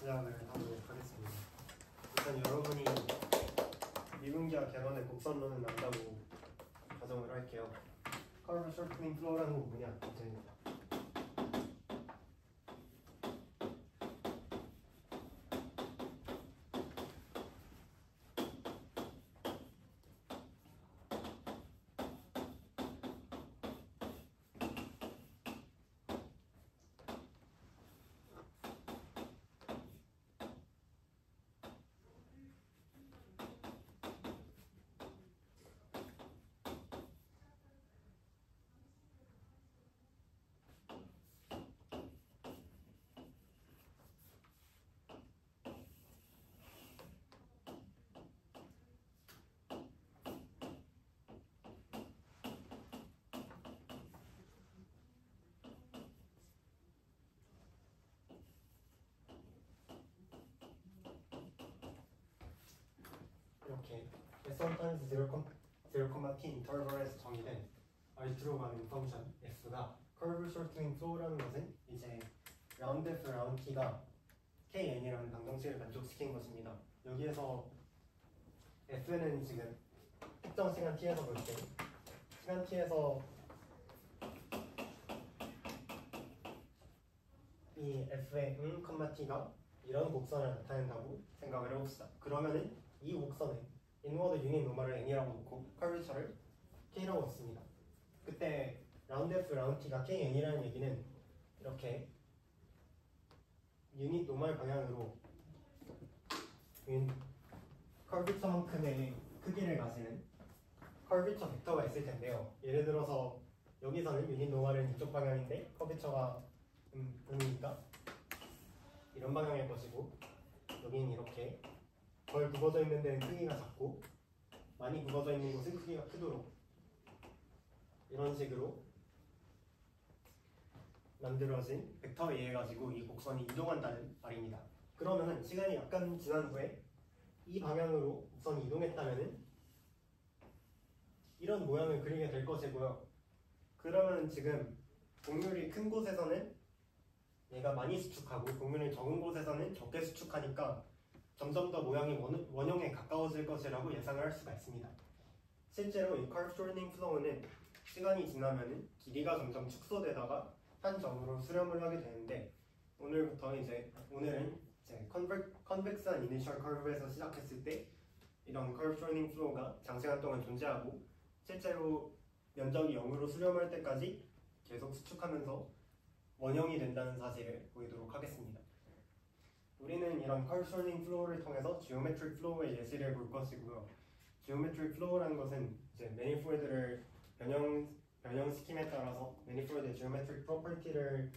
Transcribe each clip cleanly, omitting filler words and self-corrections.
시작을 하도록 하겠습니다. 일단 여러분이 미분기와 객원의 곡선론은 안다고 가정을 할게요. Curve Shortening Flow라는 건 뭐냐? 이제 이렇게 S1 times 0,t 인터벌에서 정의된 R로 가는 펑션 F가 Curve Shortening Flow라는 것은 이제 round F, round T가 KN이라는 방정식을 만족시킨 것입니다. 여기에서 F는 지금 특정 시간 T에서 볼 때 시간 T에서 이 F의 T가 이런 곡선을 나타낸다고 생각을 해봅시다. 그러면은 이 곡선에 인워드 유닛 노멀을 n이라고 놓고 커비처를 k라고 넣습니다. 그때 라운드 f 라운드 t가 kn이라는 얘기는 이렇게 유닛 노멀 방향으로 커비처만큼의 크기를 가지는 커비처 벡터가 있을 텐데요. 예를 들어서 여기서는 유닛 노멀은 이쪽 방향인데 커비처가 음이니까 이런 방향일 것이고, 여기는 이렇게 덜 굽어져 있는 데는 크기가 작고 많이 굽어져 있는 곳은 크기가 크도록 이런 식으로 만들어진 벡터에 의해 가지고 이 곡선이 이동한다는 말입니다. 그러면은 시간이 약간 지난 후에 이 방향으로 곡선이 이동했다면은 이런 모양을 그리게 될 것이고요. 그러면 지금 곡률이 큰 곳에서는 얘가 많이 수축하고 곡률이 적은 곳에서는 적게 수축하니까 점점 더 모양이 원형에 가까워질 것이라고 예상을 할 수가 있습니다. 실제로 이 Curve Shortening Flow는 시간이 지나면 길이가 점점 축소되다가 한 점으로 수렴을 하게 되는데, 오늘은 이제 Convex한 Initial Curve에서 시작했을 때 이런 Curve Shortening Flow가 장시간 동안 존재하고 실제로 면적이 0으로 수렴할 때까지 계속 수축하면서 원형이 된다는 사실을 보이도록 하겠습니다. 우리는 이런 Curve Shortening Flow를 통해서 Geometric Flow의 예시를 볼 것이고요. Geometric Flow라는 것은 이제 매니폴드를 변형시킴에 따라서 매니폴드의 Geometric Property를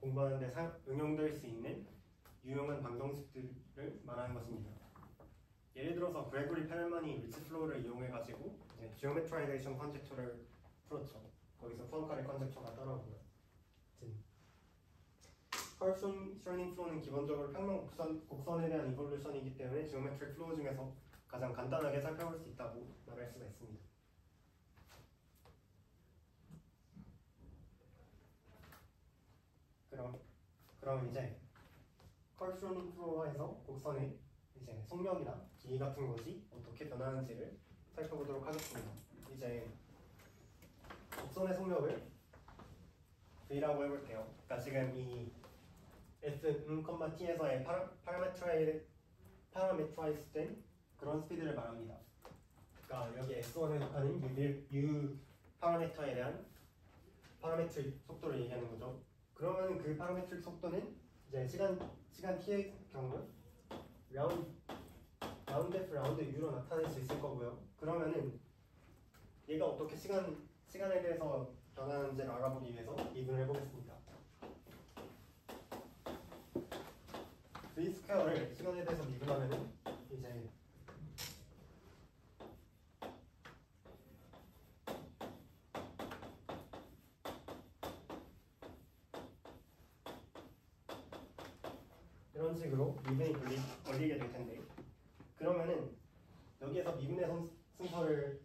공부하는 데 응용될 수 있는 유용한 방정식들을 말하는 것입니다. 예를 들어서 그레고리 페렐만이 리츠 플로우를 이용해가지고 이제 Geometrization 컨젝처를 풀었죠. 거기서 푸앙카레 컨젝처가 따라오고요. Curve Shortening Flow는 기본적으로 평면 곡선에 대한 이볼루션이기 때문에 Geometric Flow 중에서 가장 간단하게 살펴볼 수 있다고 말할 수가 있습니다. 그럼 이제 Curve Shortening Flow에서 곡선의 이제 속력이나 길이 같은 것이 어떻게 변하는지를 살펴보도록 하겠습니다. 이제 곡선의 속력을 V라고 해볼게요. 그러니까 지금 이 S, T에서의 파라메트라이즈 된 그런 스피드를 말합니다. 그러니까 여기 S1에 속하는 U 파라미터에 대한 파라메트릭 속도를 얘기하는 거죠. 그러면 그 파라메트릭 속도는 이제 시간 T의 경우 라운드 F, 라운드 U로 나타낼 수 있을 거고요. 그러면은 얘가 어떻게 시간에 대해서 변하는지를 알아보기 위해서 미분을 해보겠습니다. V 스퀘어를 시간에 대해서 미분하면은 이제 이런 식으로 미분이 걸리게 될 텐데, 그러면은 여기에서 미분의 순서를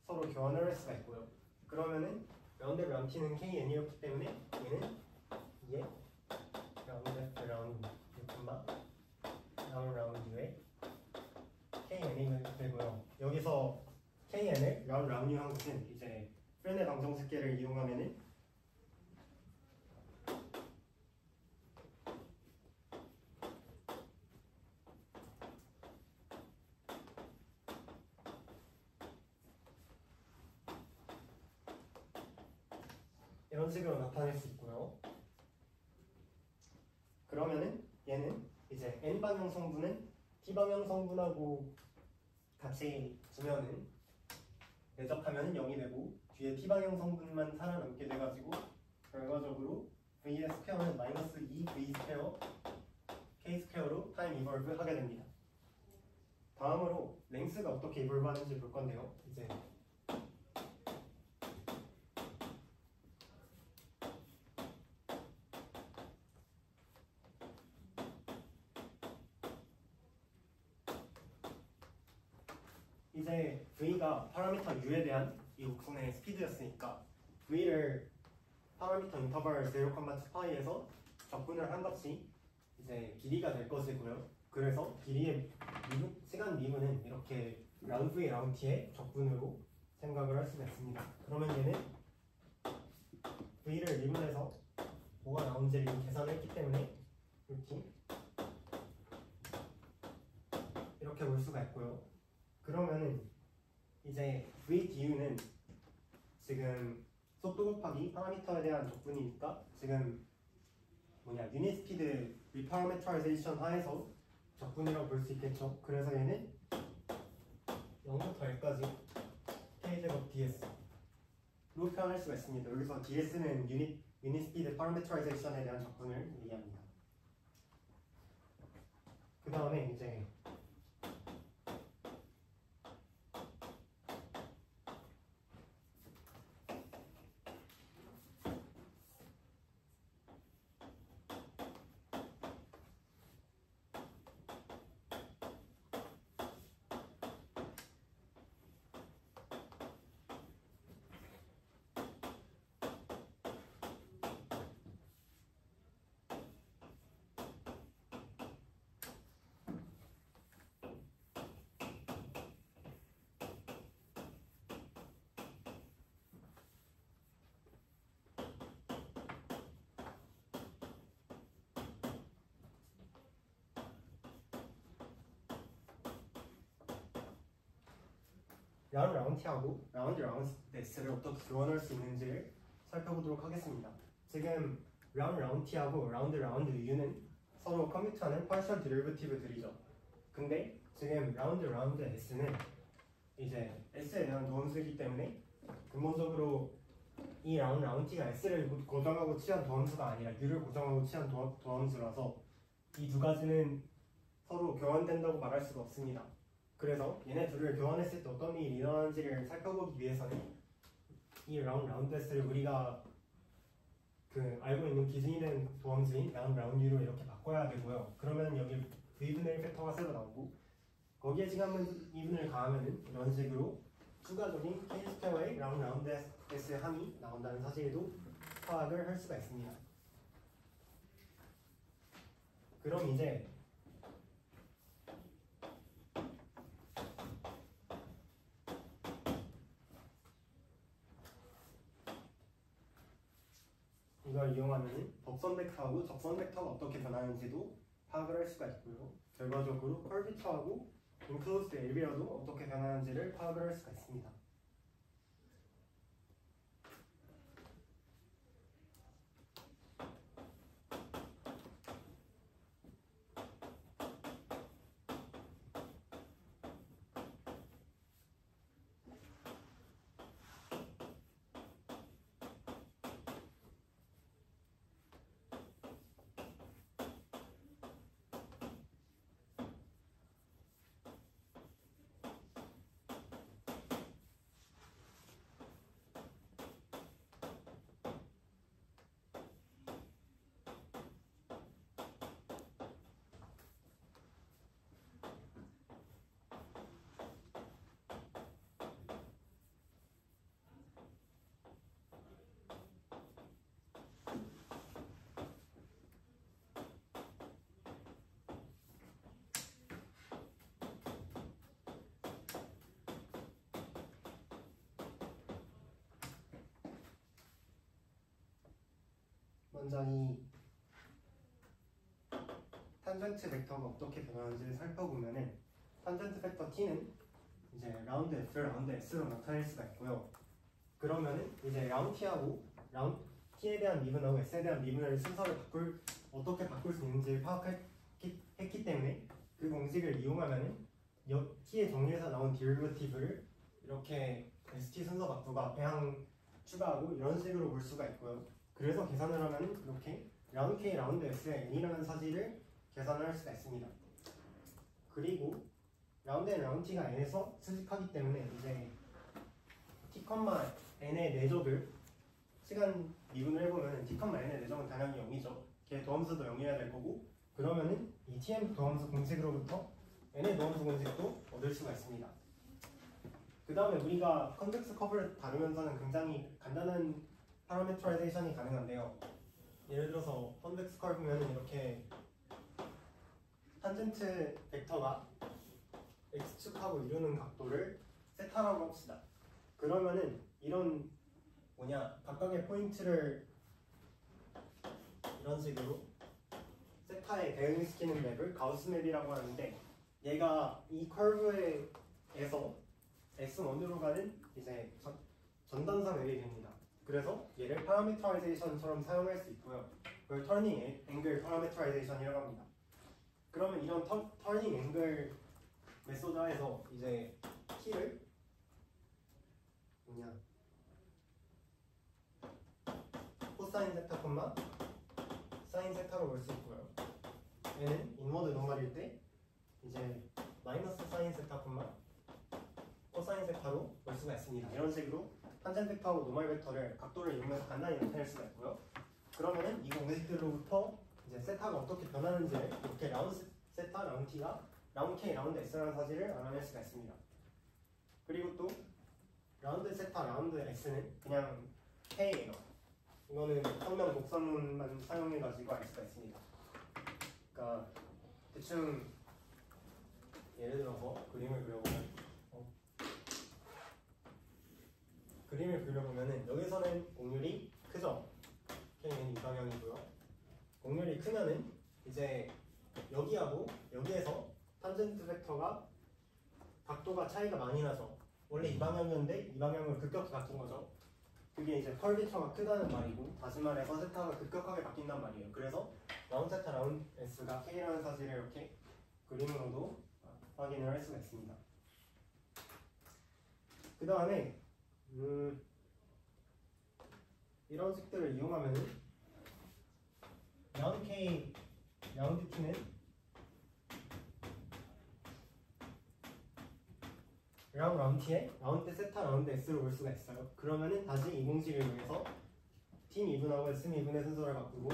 서로 교환을 할 수가 있고요. 그러면은 라운드 T는 KN이었기 때문에 얘는 얘 라운드 F 라운드 n을 round u 한 것은 이제 프레네 방정식계를 이용하면은 이런 식으로 나타낼 수 있고요. 그러면은 얘는 이제 n방향 성분은 t방향 성분하고 같이 두면은 내접하면은 0이 되고 뒤에 t방향 성분만 살아남게 돼가지고 결과적으로 v의 스퀘어는 마이너스 2v 스퀘어 k 스퀘어로 타임 이볼브 하게 됩니다. 다음으로 랭스가 어떻게 이볼브 하는지 볼 건데요. 이제 v가 파라미터 u에 대한 이 곡선의 스피드였으니까 v를 파라미터 인터벌 0,2파이에서 적분을 한 것이 이제 길이가 될 것이고요. 그래서 길이의 시간 미분은 이렇게 라운드 v 라운드 t의 적분으로 생각을 할 수가 있습니다. 그러면 얘는 v를 미분해서 뭐가 나온지를 계산했기 때문에 이렇게 볼 수가 있고요. 그러면은 이제 v du는 지금 속도 곱하기 파라미터에 대한 적분이니까 지금 유닛 스피드 리파라메트라이제이션 하에서 적분이라고 볼 수 있겠죠. 그래서 얘는 0부터 L까지 k제곱 ds로 표현할 수가 있습니다. 여기서 ds는 유닛 스피드 파라메트라이제이션에 대한 적분을 얘기합니다. 그 다음에 이제 라운드 t하고 라운드 s를 어떻게 교환할 수 있는지를 살펴보도록 하겠습니다. 지금 라운드 t하고 라운드 u는 서로 커뮤트하는 파셜 디리버티브들이죠. 근데 지금 라운드 s는 이제 s에 대한 도함수이기 때문에 근본적으로 이 라운드 t가 s를 고정하고 취한 도함수가 아니라 u를 고정하고 취한 도함수라서 이 두 가지는 서로 교환된다고 말할 수가 없습니다. 그래서 얘네 둘을 교환했을 때 어떤 일이 일어나는지를 살펴보기 위해서는 이 라운드 s를 우리가 알고 있는 기준이 된 도함수인 라운드 u로 이렇게 바꿔야 되고요. 그러면 여기 v분의 1 팩터가 새로 나오고 거기에 지금 한번 2분을 가하면은 이런 식으로 추가적인 k 스퀘어의 라운드 s 함이 나온다는 사실도 파악을 할 수가 있습니다. 그럼 이제 이걸 이용하면 덕선 벡터하고 적선 벡터가 어떻게 변하는지도 파악을 할 수가 있고요. 결과적으로 컬비처하고 인클로스드 에리아도 어떻게 변하는지를 파악을 할 수가 있습니다. 먼저 이 탄젠트 벡터가 어떻게 변하는지를 살펴보면은 탄젠트 벡터 t는 이제 라운드 f를 라운드 s로 나타낼 수가 있고요. 그러면은 이제 라운드 t하고 라운드 t에 대한 미분하고 s에 대한 미분을 순서를 어떻게 바꿀 수 있는지를 파악했기 때문에 그 공식을 이용하면은 t의 정리에서 나온 디리버티브를 이렇게 st 순서 바꾸고 앞에 항 추가하고 이런 식으로 볼 수가 있고요. 그래서 계산을 하면은 이렇게 라운드 k 라운드 s의 n이라는 사실을 계산을 할 수가 있습니다. 그리고 라운드 n 라운드 t가 n에서 수직하기 때문에 이제 t, n의 내적을 시간 미분을 해보면 t, n의 내적은 당연히 0이죠. 걔 도함수도 0이어야 될 거고, 그러면은 이 tm 도함수 공식으로부터 n의 도함수 공식도 얻을 수가 있습니다. 그 다음에 우리가 컨벡스 커브를 다루면서는 굉장히 간단한 파라메트라이제이션이 가능한데요. 예를 들어서 컨벡스 커브면 이렇게 탄젠트 벡터가 x축하고 이루는 각도를 세타라고 합시다. 그러면은 이런 각각의 포인트를 이런 식으로 세타에 대응시키는 맵을 가우스 맵이라고 하는데, 얘가 이 커브에서 x1으로 가는 이제 전단상 맵이 됩니다. 그래서 얘를 파라메트라이제이션처럼 사용할 수 있고요. 그걸 터닝 앵글 파라메트라이제이션이라고 합니다. 그러면 이런 터닝 앵글 메소드에서 이제 t를 코사인 세타, 사인 세타로 볼 수 있고요. 얘는 인워드 노멀일 때 이제 마이너스 사인 세타, 코사인 세타로 볼 수가 있습니다. 이런 식으로 탄젠트 벡터하고 노멀 벡터를 각도를 이용해서 간단히 나타낼 수가 있고요. 그러면은 이 공식들로부터 이제 세타가 어떻게 변하는지를 이렇게 라운드 세타, 라운드 t가 라운드 k, 라운드 s라는 사실을 알아낼 수가 있습니다. 그리고 또 라운드 세타, 라운드 s는 그냥 k예요. 이거는 성명 곡선문만 사용해가지고 알 수가 있습니다. 그러니까 대충 예를 들어서 그림을 그려보면은 여기서는 곡률이 크죠? k는 이 방향이고요. 곡률이 크면은 이제 여기하고 여기에서 탄젠트 벡터가 각도가 차이가 많이 나죠. 원래 이 방향이었는데 이 방향으로 급격히 바뀐 거죠. 그게 이제 컬비처가 크다는 말이고, 다시 말해서 세타가 급격하게 바뀐단 말이에요. 그래서 라운드 세타, 라운드 s가 k라는 사실을 이렇게 그림으로도 확인을 할 수가 있습니다. 그 다음에 이런 식들을 이용하면은 라운드 k, 라운드 t는 라운드 t에 라운드 세타, 라운드 s로 볼 수가 있어요. 그러면은 다시 이 공식을 이용해서 t 미분하고 s 미분의 순서를 바꾸고,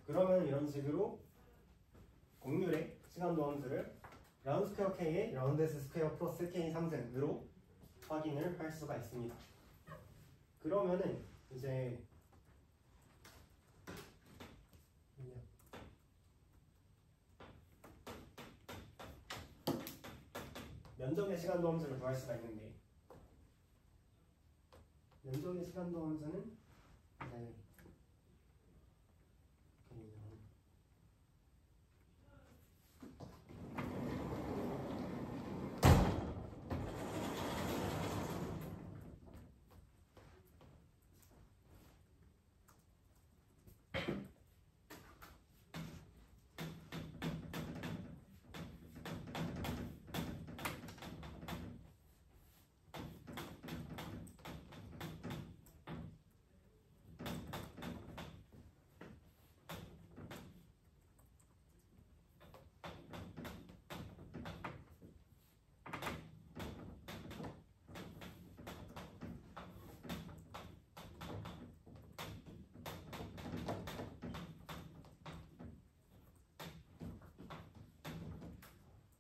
그러면 이런 식으로 곡률의 시간 도함수를 라운드 스퀘어 k에 라운드 s 스퀘어 플러스 k 3승으로 확인을 할 수가 있습니다. 그러면은 이제 면적의 시간 도함수를 구할 수가 있는데, 면적의 시간 도함수는 이제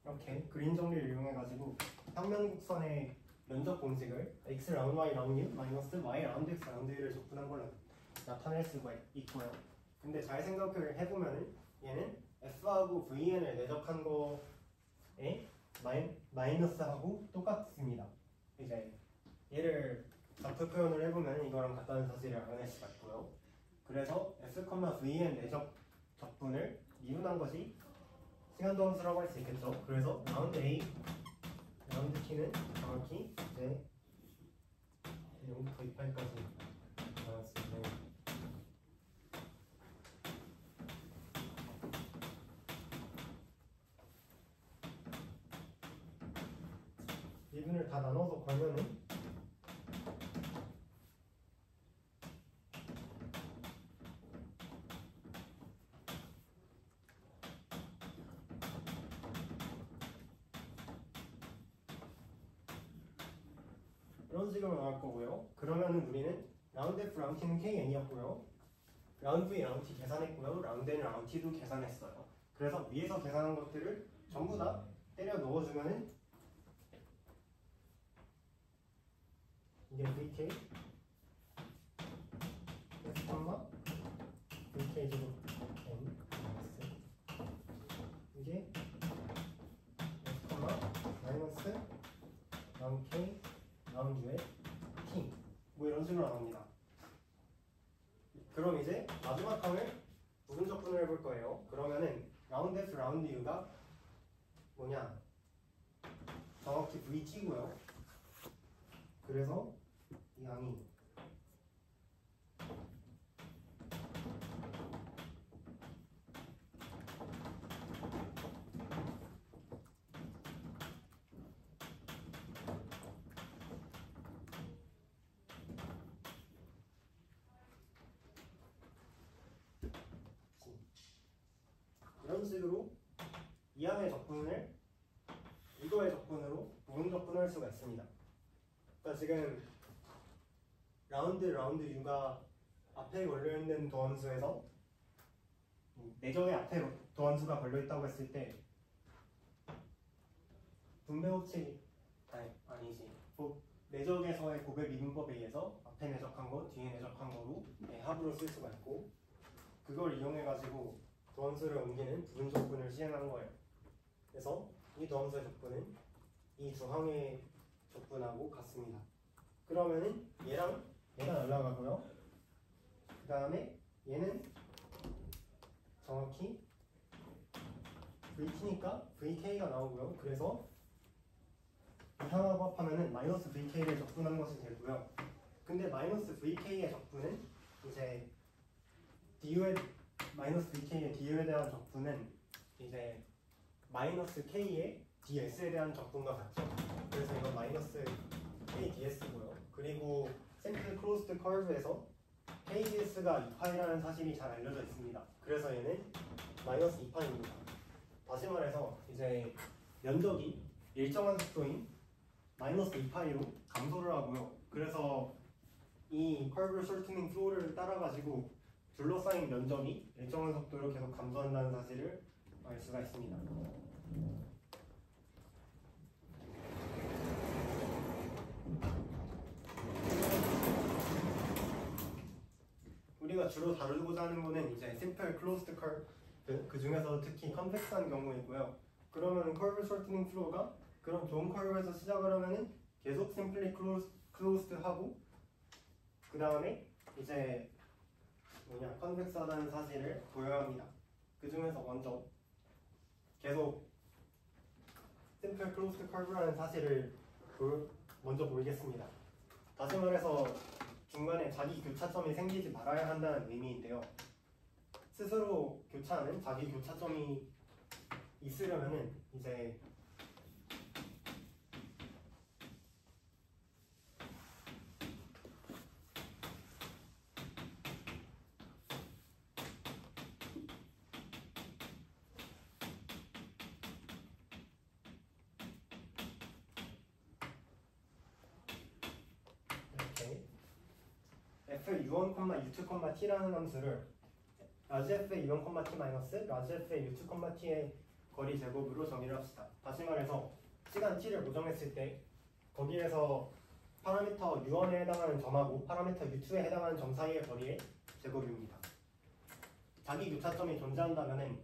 이렇게 그림 정리를 이용해가지고 평면곡선의 면적 공식을 x 라운드 y 라운드 u 마이너스 y 라운드 x 라운드 u를 적분한 걸로 나타낼 수가 있고요. 근데 잘 생각을 해보면은 얘는 f하고 vn을 내적한 거에 마이너스하고 똑같습니다. 이제 얘를 좌표 표현을 해보면 이거랑 같다는 사실을 알아낼 수가 있고요. 그래서 S, V의 내적 적분을 미분한 것이 시간도함수라고 할 수 있겠죠. 그래서 라운드 A, 라운드 T는 정확히 이제 0부터 28까지 나왔을 때 미분을 다 나눠서 걸면은 이런 식으로 나올 거고요. 그러면은 우리는 라운드 F, 라운드 T는 KN이었고요. 라운드 V, 라운드 T 계산했고요. 라운드 N, 라운드 T도 계산했어요. 그래서 위에서 계산한 것들을 전부 다 때려 넣어주면은 이게 VK S, VK 제곱 N 이게 S, 마이너스 라운드 K 라운드의 T 뭐 이런 식으로 나옵니다. 그럼 이제 마지막 항을 부분적분을 해볼 거예요. 그러면은 라운드 F, 라운드 U가 뭐냐? 정확히 VT고요. 그래서 이 항이 이런 식으로 이 항의 적분을 이거의 적분으로 부분적분할 수가 있습니다. 그러니까 지금 라운드 U가 앞에 걸려있는 도함수에서 내적의 앞에 도함수가 걸려있다고 했을 때 분배법칙 아니지 내적에서의 고배 미분법에 의해서 앞에 내적한 거, 뒤에 내적한 거로 합으로 쓸 수가 있고 그걸 이용해가지고 도함수를 옮기는 부분적분을 시행한 거예요. 그래서 이 도함수의 적분은 이 두 항의 적분하고 같습니다. 그러면은 얘랑 얘가 날라가고요. 그 다음에 얘는 정확히 VT니까 VK가 나오고요. 그래서 이 항하고 합하면은 마이너스 VK를 적분한 것이 되고요. 근데 마이너스 VK의 적분은 이제 DU의 마이너스 VK의 DU에 대한 적분은 이제 마이너스 K의 DS에 대한 적분과 같죠. 그래서 이건 마이너스 KDS고요. 그리고 샘플 클로스드 커브에서 KDS가 2파이라는 사실이 잘 알려져 있습니다. 그래서 얘는 마이너스 2파입니다. 다시 말해서 이제 면적이 일정한 속도인 마이너스 2파이로 감소를 하고요. 그래서 이 커브 솔트닝 플로우를 따라가지고 둘러싸인 면적이 일정한 속도로 계속 감소한다는 사실을 알 수가 있습니다. 우리가 주로 다루고자 하는 거는 이제 심플 클로스드 커브 그 중에서 특히 컨벡스한 경우이고요. 그러면 커브 솔트닝 플로우가 그런 좋은 커브에서 시작을 하면은 계속 심플리 클로스드 하고 그 다음에 이제 컨벡스하다는 사실을 보여야 합니다. 그 중에서 먼저 계속 심플 클로스드 커브라는 사실을 먼저 보이겠습니다. 다시 말해서 중간에 자기 교차점이 생기지 말아야 한다는 의미인데요. 스스로 교차하는 자기 교차점이 있으려면은 이제 F1, U2, T라는 함수를 라지 F의 U1, T 마이너스 라지 F의 U2, T의 거리 제곱으로 정의를 합시다. 다시 말해서 시간 T를 고정했을 때 거기에서 파라미터 U1에 해당하는 점하고 파라미터 U2에 해당하는 점 사이의 거리의 제곱입니다. 자기 교차점이 존재한다면은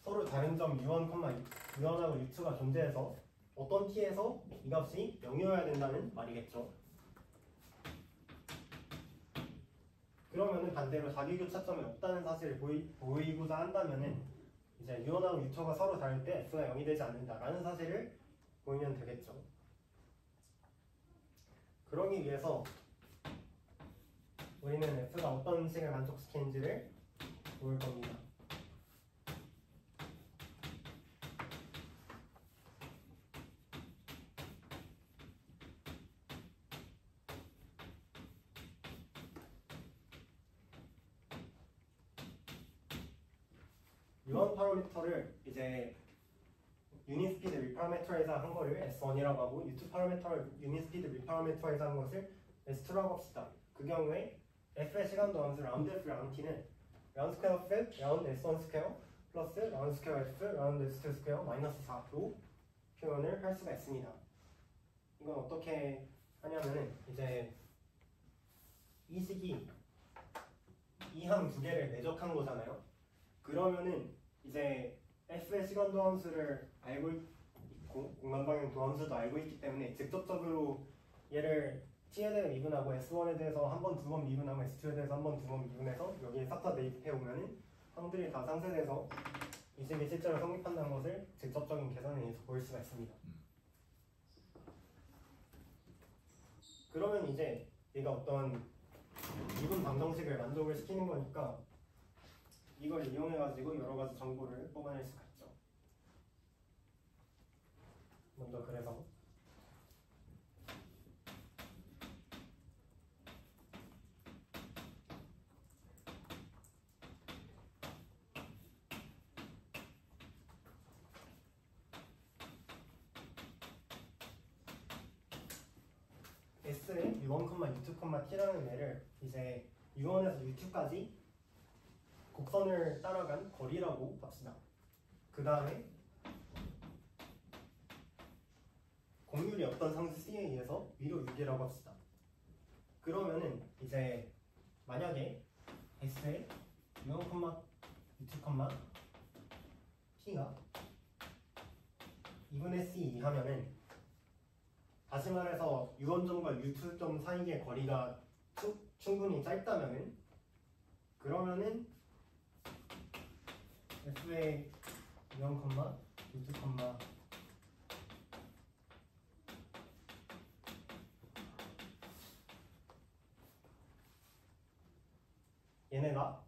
서로 다른 점 U1하고 U2가 존재해서 어떤 T에서 이 값이 0이어야 된다는 말이겠죠. 그러면은 반대로 자기교차점이 없다는 사실을 보이고자 한다면은 이제 U1하고 U2가 서로 다를 때 F가 0이 되지 않는다라는 사실을 보이면 되겠죠. 그러기 위해서 우리는 F가 어떤 식을 만족시키는지를 볼 겁니다. U1 파라미터를 이제 유닛 스피드 리파라메터라이즈 한 거를 S1이라고 하고 U2 파라미터를 유닛 스피드 리파라메터라이즈 한 것을 S2라고 합시다. 그 경우에 F의 시간도 함수 라운드 F 라운드 T는 라운드 스퀘어 F 라운드 S1 스퀘어 플러스 라운드 스퀘어 F 라운드 S2 스퀘어 마이너스 4로 표현을 할 수가 있습니다. 이건 어떻게 하냐면은 이제 이 식이 이 항 두 개를 매적한 거잖아요. 그러면은 이제 F의 시간도 함수를 알고 있고 공간방향 도함수도 알고 있기 때문에 직접적으로 얘를 T에 대해 미분하고 S1에 대해서 한 번, 두 번 미분하고 S2에 대해서 한 번, 두 번 미분해서 여기에 싹 다 대입해 오면은 항들이 다 상쇄돼서 이 식이 실제로 성립한다는 것을 직접적인 계산에 의해서 보일 수가 있습니다. 그러면 이제 얘가 어떤 미분 방정식을 만족을 시키는 거니까 이걸 이용해가지고 여러 가지 정보를 뽑아낼 수가 있죠. 먼저 그래서 S의 U1, U2, T라는 애를 이제 U1에서 U2까지 곡선을 따라간 거리라고 합시다. 그 다음에 공률이 어떤 상수 C에 의해서 위로 유기라고 합시다. 그러면은 이제 만약에 S의 U1, U2, T가 2분의 C 하면은 다시 말해서 U1점과 U2점 사이의 거리가 충분히 짧다면은 그러면은 F의 U1, U2, 얘네가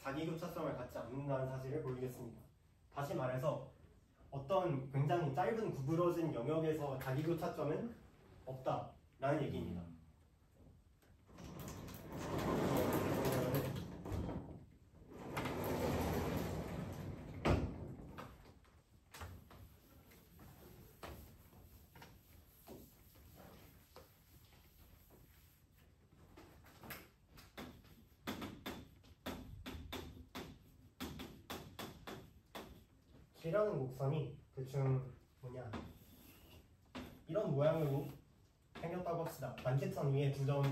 자기 교차점을 갖지 않는다는 사실을 보이겠습니다. 다시 말해서 어떤 굉장히 짧은 구부러진 영역에서 자기 교차점은 없다라는 얘기입니다. G라는 곡선이 대충 이런 모양으로 생겼다고 합시다. 만집선 위에 두 점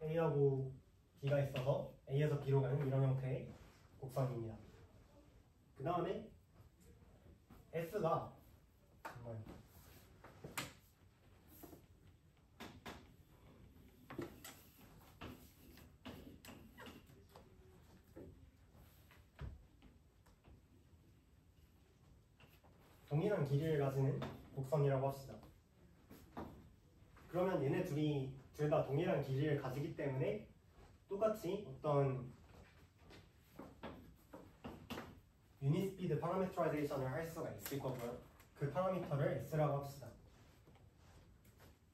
A하고 B가 있어서 A에서 B로 가는 이런 형태의 곡선입니다. 그 다음에 F가 동일한 길이를 가지는 곡선이라고 합시다. 그러면 얘네 둘이 둘 다 동일한 길이를 가지기 때문에 똑같이 어떤 유닛 스피드 파라미터라이제이션을 할 수가 있을 거고요. 그 파라미터를 S라고 합시다.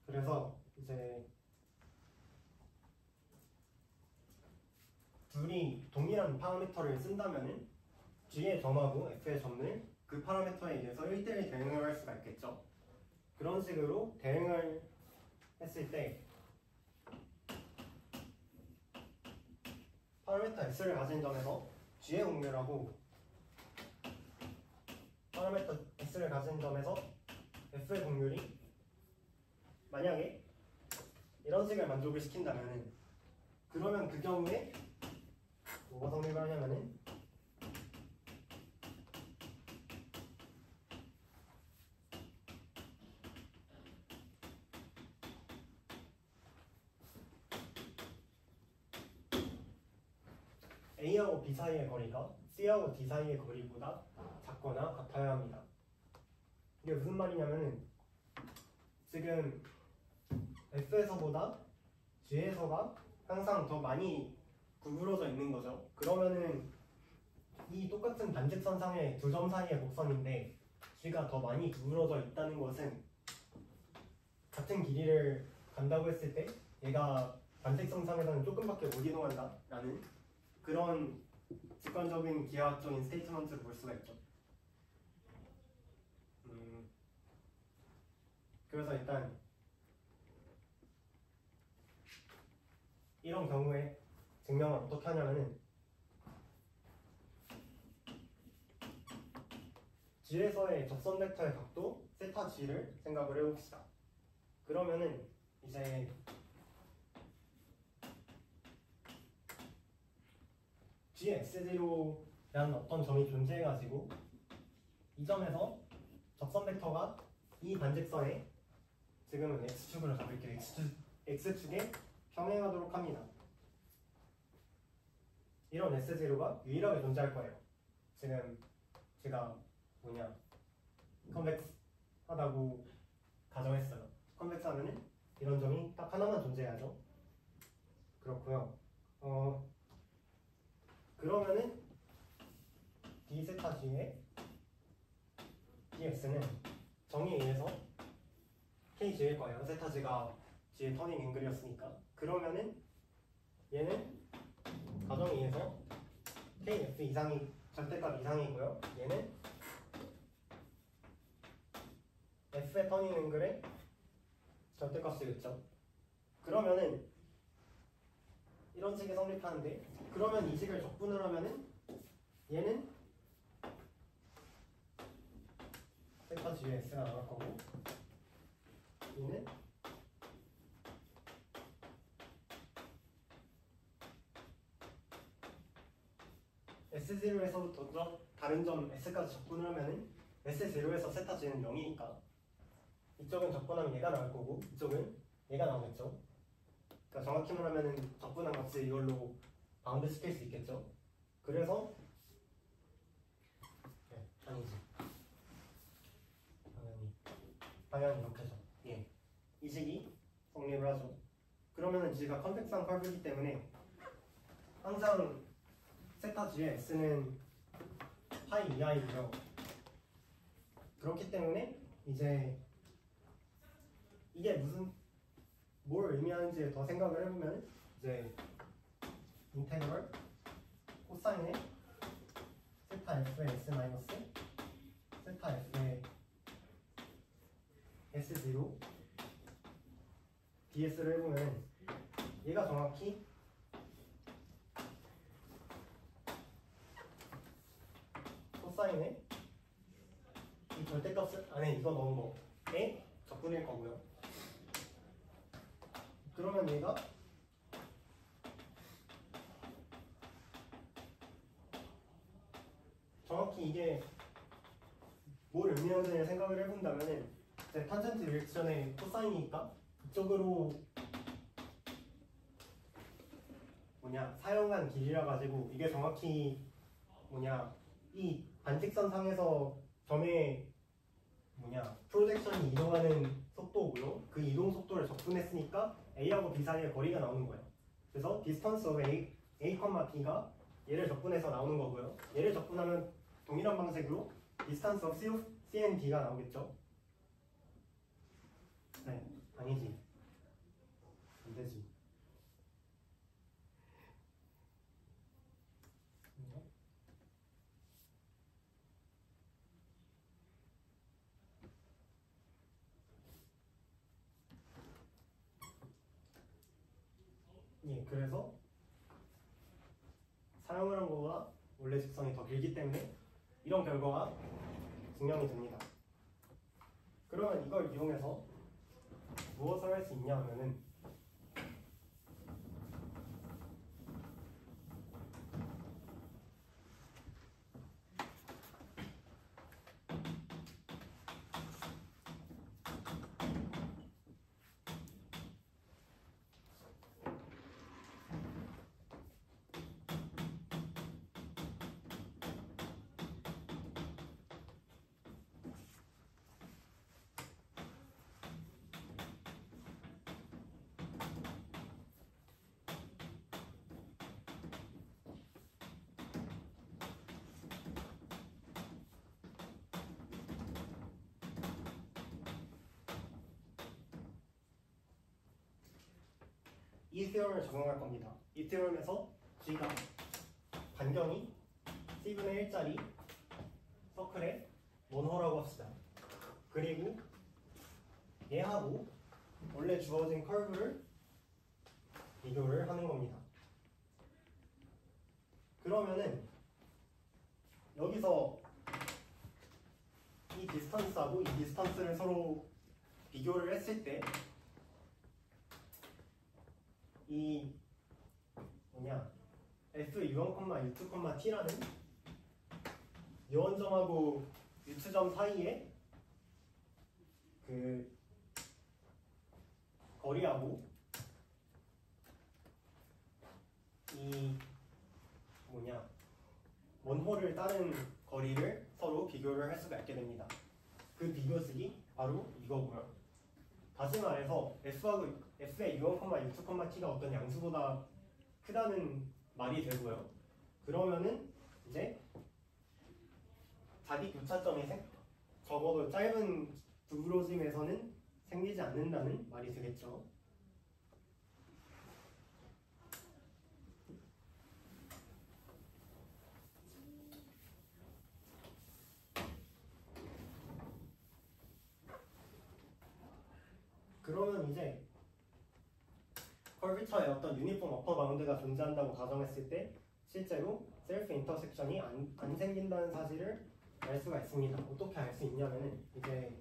그래서 이제 둘이 동일한 파라미터를 쓴다면은 G의 점하고 F의 점을 그 파라미터에 의해서 1대1 대응을 할 수가 있겠죠. 그런 식으로 대응을 했을 때 파라미터 S를 가진 점에서 G의 공률하고 파라미터 S를 가진 점에서 F의 공률이 만약에 이런 식을 만족을 시킨다면은 그러면 그 경우에 뭐가 성립을 하냐면은 A하고 B 사이의 거리가 C하고 D 사이의 거리보다 작거나 같아야 합니다. 이게 무슨 말이냐면은 지금 F에서보다 G에서가 항상 더 많이 구부러져 있는 거죠. 그러면은 이 똑같은 반직선상의 두 점 사이의 곡선인데 G가 더 많이 구부러져 있다는 것은 같은 길이를 간다고 했을 때 얘가 반직선상에서는 조금밖에 못 이동한다 라는 그런 직관적인 기하학적인 스테이트먼트를 볼 수가 있죠. 그래서 일단 이런 경우에 증명을 어떻게 하냐면은 G에서의 접선 벡터의 각도 세타 G를 생각을 해봅시다. 그러면은 이제 Gx0라는 어떤 점이 존재해가지고 이 점에서 접선 벡터가 이 반직선에 지금은 X축으로 잡을게요. X축에 평행하도록 합니다. 이런 S0가 유일하게 존재할 거예요. 지금 제가 컨벡스하다고 가정했어요. 컨벡스하면은 이런 점이 딱 하나만 존재해야죠. 그렇고요. 그러면은 d 세타 g의 dx는 정의에 의해서 kg일 거예요. 세타 g가 g의 터닝 앵글이었으니까. 그러면은 얘는 가정에 의해서 kf 이상이 절대값 이상이고요. 얘는 f의 터닝 앵글의 절대값이겠죠. 그러면은 이런 식이 성립하는데, 그러면 이 식을 적분을 하면은 얘는 세타 g의 s가 나올 거고 얘는 S0에서부터 다른 점 S까지 적분을 하면은 S0에서 세타 G는 0이니까 이쪽은 적분하면 얘가 나올 거고 이쪽은 얘가 나오겠죠. 그러니까 정확히 말하면은 적분한 값을 이걸로 바운드 시킬 수 있겠죠. 그래서 아니지. 방향이 이렇게죠. 예. 이 식이 성립을 하죠. 그러면은 G가 컨벡스한 커브이기 때문에 항상 세타 G의 S는 파이 이하이고요. 그렇기 때문에 이제 이게 뭘 의미하는지 더 생각을 해보면 이제 인테그럴 코사인의 세타 F의 S 마이너스 세타 F의 S0 ds를 해보면 얘가 정확히 코사인의 이 절대값 안에 이거 넣은 거에 적분일 거고요. 그러면 얘가 정확히 이게 뭘 의미하는지 생각을 해본다면은 이제 탄젠트 디렉션의 코사인이니까 이쪽으로 사용한 길이라 가지고 이게 정확히 이 반직선 상에서 점의 프로젝션이 이동하는 속도고요. 그 이동 속도를 적분했으니까 A하고 B 사이의 거리가 나오는 거예요. 그래서 distance of A, B가 얘를 적분해서 나오는 거고요. 얘를 적분하면 동일한 방식으로 distance of C and D가 나오겠죠. 네, 아니지. 안 되지. 예, 그래서 사용을 한 거보다 원래 직선이 더 길기 때문에 이런 결과가 증명이 됩니다. 그러면 이걸 이용해서 무엇을 할 수 있냐 하면은 이 theorem을 적용할 겁니다. 이 theorem에서 G가 반경이 C분의 1짜리 서클의 원호라고 합시다. 그리고 얘하고 원래 주어진 커브를 비교를 하는 겁니다. 그러면은 여기서 이 디스턴스하고 이 디스턴스를 서로 비교를 했을 때 이 뭐냐 F1, U2, T라는 요원점하고 U2점 사이에 그 거리하고 이 뭐냐 원호를 따른 거리를 서로 비교를 할 수가 있게 됩니다. 그 비교식이 바로 이거고요. 다시 말해서 F의 U1, U2, T가 어떤 양수보다 크다는 말이 되고요. 그러면은 이제 자기 교차점이 적어도 짧은 두부로짐에서는 생기지 않는다는 말이 되겠죠. 그러면 이제 컬비처에 어떤 유니폼 어퍼 바운드가 존재한다고 가정했을 때 실제로 셀프 인터섹션이 안 생긴다는 사실을 알 수가 있습니다. 어떻게 알 수 있냐면은 이제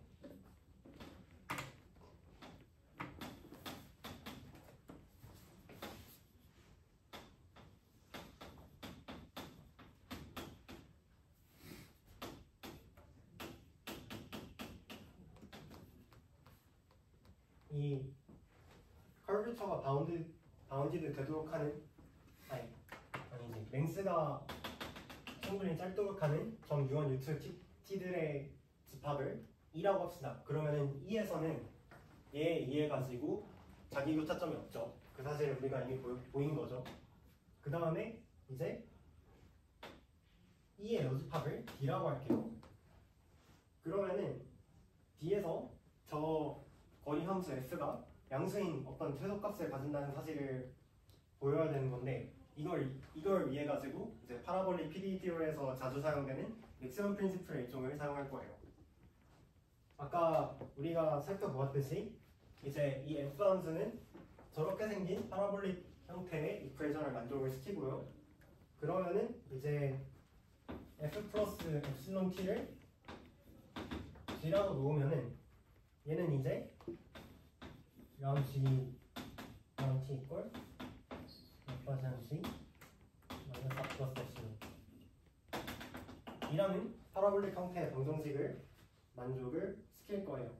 이 컬비처가 바운디드 되도록 하는 아니지 랭스가 충분히 짧도록 하는 점 U1, U2, T들의 집합을 E라고 합시다. 그러면은 E에서는 얘 이해 가지고 자기 교차점이 없죠. 그 사실을 우리가 이미 보인 거죠. 그 다음에 이제 E의 여집합을 D라고 할게요. 그러면은 D에서 저 거리 함수 S가 양수인 어떤 최소값을 가진다는 사실을 보여야 되는 건데 이걸 위해 가지고 이제 파라볼릭 PDE 티오리에서 자주 사용되는 맥시멈 프린시플 일종을 사용할 거예요. 아까 우리가 살펴보았듯이 이제 이 F 함수는 저렇게 생긴 파라볼릭 형태의 이쿠에이션을 만족을 시키고요. 그러면은 이제 F 플러스 엡실론 T를 G라고 놓으면은 얘는 이제 람 G 람 T 이꼴 F G 마이너스 4 플러스 엡실론 이라는 파라볼릭 형태의 방정식을 만족을 시킬 거예요.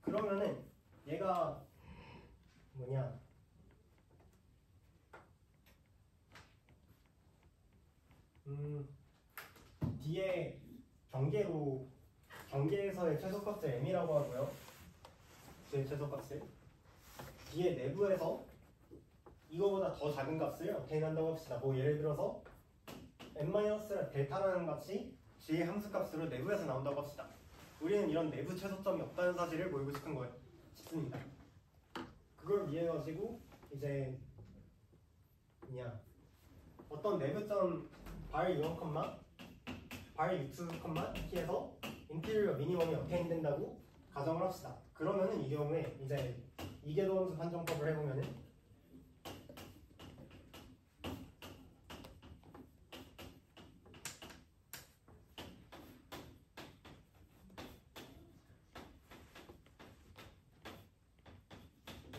그러면은 얘가 뭐냐 뒤에 경계에서의 최소값을 m이라고 하고요. 뒤의 최소값을 뒤에 내부에서 이거보다 더 작은 값을 obtain 한다고 합시다. 뭐 예를 들어서 n-델타라는 값이 g의 함수값으로 내부에서 나온다고 합시다. 우리는 이런 내부 최소점이 없다는 사실을 보이고 싶습니다. 그걸 위해 가지고 이제 그냥 어떤 내부점 발 U1, 발 U2, T에서 인테리어 미니멈이 obtain 된다고 가정을 합시다. 그러면은 이 경우에 이제 이계도함수 판정법을 해보면은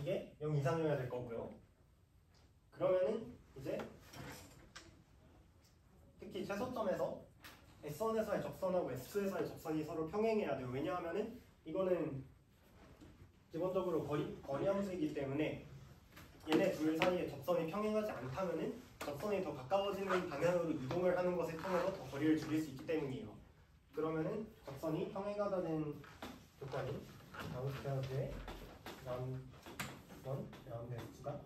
이게 0 이상이어야 될 거고요. 그러면은 이제 특히 최소점에서 S1에서의 적선하고 S2에서의 적선이 서로 평행해야 돼요. 왜냐하면은 이거는 기본적으로 거리 함수이기 때문에 얘네 둘 사이에 접선이 평행하지 않다면은 접선이 더 가까워지는 방향으로 이동을 하는 것을 통해서 더 거리를 줄일 수 있기 때문이에요. 그러면은 접선이 평행하다는 조건이 라운드페어즈의 라운드 X가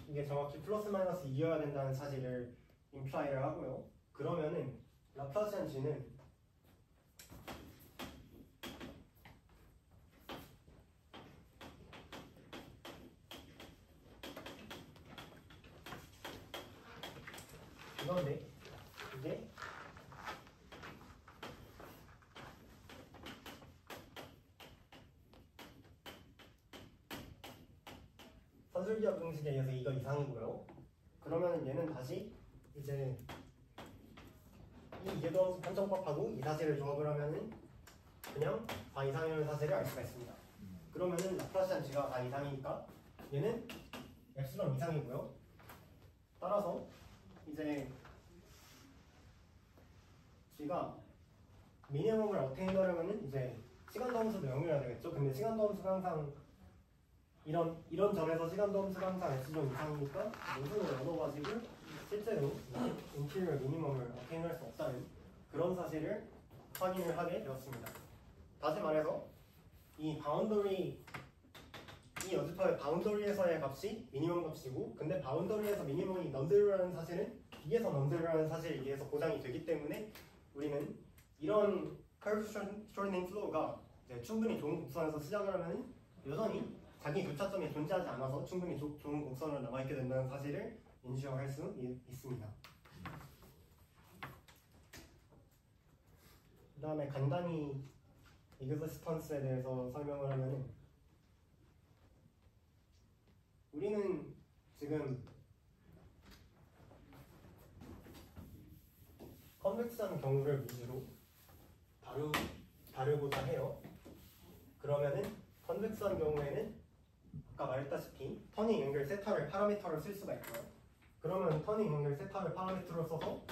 이게 정확히 플러스 마이너스 2여야 된다는 사실을 임플라이를 하고요. 그러면은 라플라시안 g는 이건데 이게 선술기하 공식에 의해서 이거 이상이고요. 그러면 얘는 다시 이제 이 이계도함수 판정법하고 이 사실을 조합을 하면은 그냥 다 이상이라는 사실을 알 수가 있습니다. 그러면은 라플라시안 g가 다 이상이니까 얘는 엡실론 이상이고요. 따라서 이제 g가 미니멈을 어테인하려면은 이제 시간도 함수도 0이어야 되겠죠. 근데 시간도 함수가 항상 이런 점에서 시간도 함수가 항상 엡실론 이상이니까 모순을 얻어가지고 실제로 인티리어 미니멈을 어테인할 수 없다는 그런 사실을 확인을 하게 되었습니다. 다시 말해서 이 여집합의 바운더리에서의 값이 미니멈 값이고, 근데 바운더리에서 미니멈이 넌제로라는 사실은 B에서 넌제로라는 사실에 의해서 보장이 되기 때문에 우리는 이런 curve shortening flow가 충분히 좋은 곡선에서 시작을 하면 여전히 자기 교차점이 존재하지 않아서 충분히 좋은 곡선으로 남아있게 된다는 사실을 인지할 수 있습니다. 그 다음에 간단히 이그지스턴스에 대해서 설명을 하면은, 우리는 지금 컨벡스한 경우를 위주로 다루고자 해요. 그러면은 컨벡스한 경우에는 아까 말했다시피 터닝 앵글 세타를 파라미터로 쓸 수가 있고요. 그러면 터닝 앵글 세타를 파라미터로 써서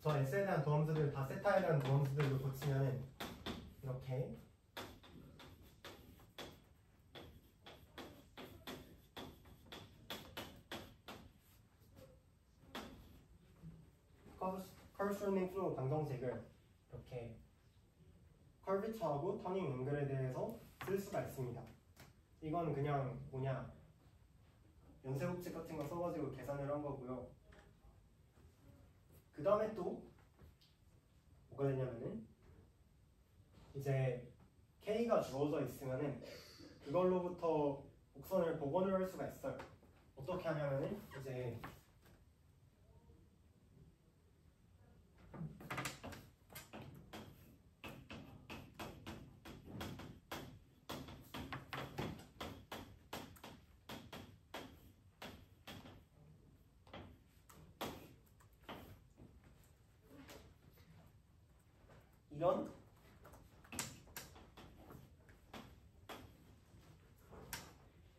저 S에 대한 도함수들 다 세타에 대한 도함수들로 고치면은 이렇게 curve shortening flow 방정식을 이렇게 컬비처하고 터닝 앵글에 대해서 쓸 수가 있습니다. 이건 그냥 연쇄법칙 같은 거 써가지고 계산을 한 거고요. 그 다음에 또 뭐가 되냐면은 이제 K가 주어져 있으면은 그걸로부터 곡선을 복원을 할 수가 있어요. 어떻게 하냐면은 이제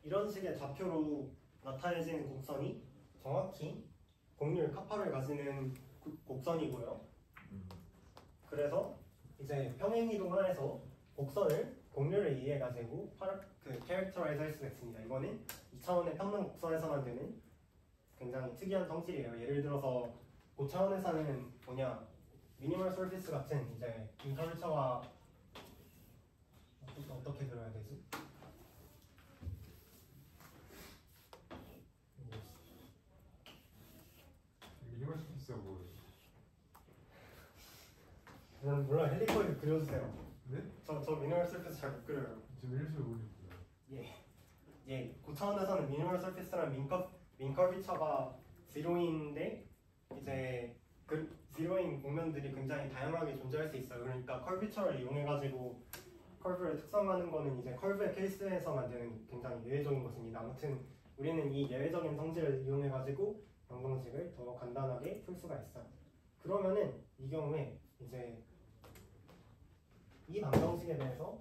이런 식의 좌표로 나타내지는 곡선이 정확히 곡률 카파를 가지는 곡선이고요. 그래서 이제 평행이동하에서 곡선을 곡률에 의해 가지고 캐릭터라이즈 할 수가 있습니다. 이거는 2차원의 평면 곡선에서만 되는 굉장히 특이한 성질이에요. 예를 들어서 고차원에서는 미니멀 서피스 같은 이제 인터뷰처가 어떻게 들어야 되지? 미니멀 서피스가 뭐예요? 물론 헬리코이드 그려주세요. 네? 저 미니멀 서피스 잘 못 그려요. 저 미니멀 모르겠어요. 예. 고차원에서는 미니멀 서피스랑 민커비처가 제로인데 이제 그 제로인 곡면들이 굉장히 다양하게 존재할 수 있어요. 그러니까 컬비처를 이용해가지고 컬브를 특성하는 거는 이제 컬브의 케이스에서만 되는 굉장히 예외적인 것입니다. 아무튼 우리는 이 예외적인 성질을 이용해가지고 방정식을 더 간단하게 풀 수가 있어요. 그러면은 이 경우에 이제 이 방정식에 대해서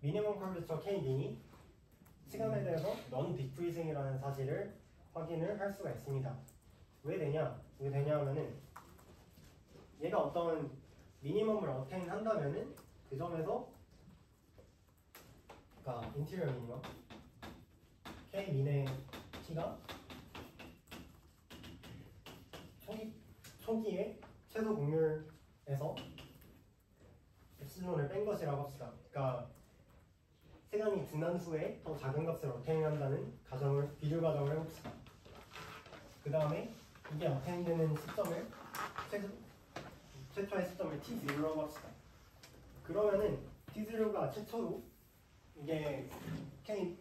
미니멈 컬비처 K민이 시간에 대해서 넌 디크리징이라는 사실을 확인을 할 수가 있습니다. 왜 되냐 하면은 얘가 어떤 미니멈을 어테인 한다면은 그 점에서 그러니까 인티리어 미니멈 K민의 T가 초기에 최소 곡률에서 엡실론을 뺀 것이라고 합시다. 그러니까 시간이 지난 후에 더 작은 값을 어테인한다는 비교 가정을 해봅시다. 그 다음에 이게 어테인되는 시점을 최초의 시점을 t0라고 합시다. 그러면은 t0가 최초로 이게 k